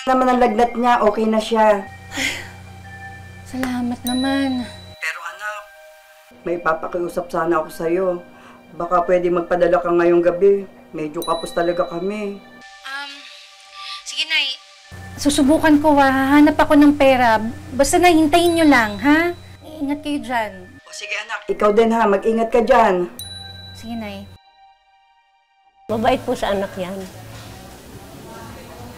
naman ang lagnat niya, okay na siya. Salamat naman. Pero anak, may papakiusap sana ako sa'yo. Baka pwede magpadala ka ngayong gabi. Medyo kapos talaga kami. Sige, Nay. Susubukan ko, hahanap ako ng pera. Basta na, hintayin nyo lang, ha? Ingat kayo dyan. O sige anak, ikaw din ha, mag-ingat ka dyan. Sige, Nay. Mabait po sa anak yan.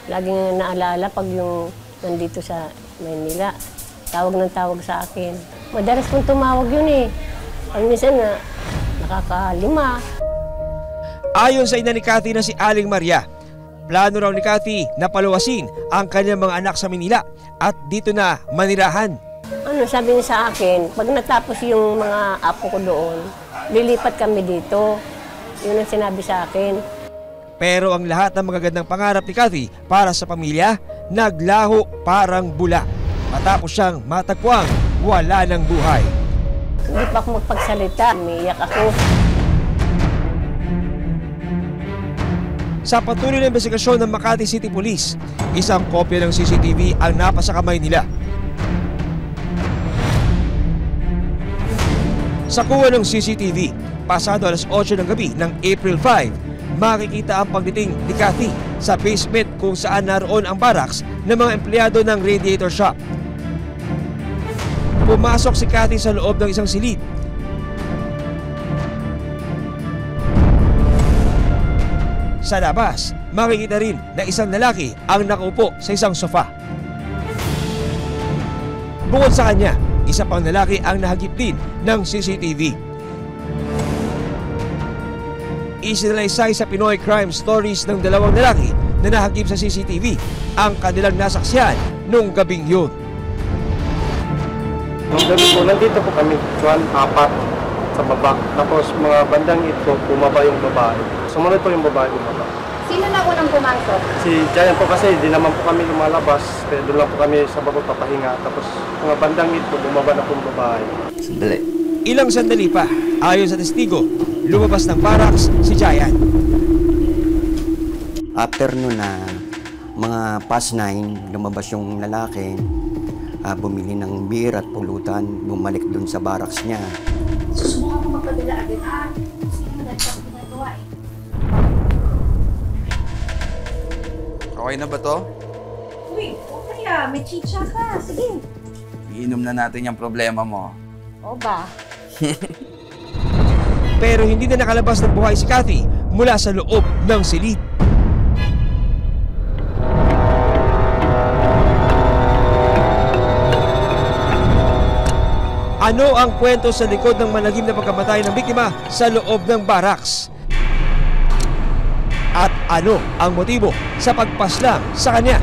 Laging naalala pag yung nandito sa Maynila. Tawag ng tawag sa akin. Madalas pong tumawag yun eh. Pag minsan na nakakalima. Ayon sa ina ni Cathy na si Aling Maria, plano raw ni Cathy na paluwasin ang kanyang mga anak sa Manila at dito na manirahan. Ano sabi niya sa akin, pag natapos yung mga apo ko doon, lilipat kami dito. Yun ang sinabi sa akin. Pero ang lahat ng magagandang pangarap ni Cathy para sa pamilya, naglaho parang bula. Matapos siyang matagpuang wala ng buhay. Hindi pa ako magpagsalita, umiiyak ako. Sa patuloy na investigasyon ng Makati City Police, isang kopya ng CCTV ang napasa kamay nila. Sa kuha ng CCTV, pasado alas 8 ng gabi ng April 5, makikita ang pagdating ni Cathy sa basement kung saan naroon ang barracks ng mga empleyado ng radiator shop. Pumasok si Cathy sa loob ng isang silid. Sa labas, makikita rin na isang lalaki ang nakaupo sa isang sofa. Bukod sa kanya, isa pang lalaki ang nahagip din ng CCTV. Isinalaysay sa Pinoy Crime Stories ng dalawang lalaki na nahagip sa CCTV ang kanilang nasaksihan nung gabing yun. Nung gabi po, nandito po kami, 4 sa baba. Tapos mga bandang ito, bumaba yung babae. Sumunod po yung babae bumaba. Sino na unang pumasok? Si Giant po kasi, di naman po kami lumalabas. Kaya doon lang po kami sa baba papahinga. Tapos mga bandang ito, bumaba na po yung babae. Sandali. Ilang sandali pa, ayon sa testigo, lumabas ng barracks si Giant. After nun na mga past 9, lumabas yung lalaki, bumili ng beer at pulutan, bumalik dun sa barracks niya. Susubukan ko magpadala agad, ha? Sige, madali ako ginagawa eh. Okay na ba to? Uy, kaya, may chicha ka. Sige. Iinom na natin yung problema mo. O ba? Pero hindi na nakalabas ng buhay si Cathy mula sa loob ng silid. Ano ang kwento sa likod ng malagim na pagkamatay ng biktima sa loob ng barracks? At ano ang motibo sa pagpaslang sa kanya?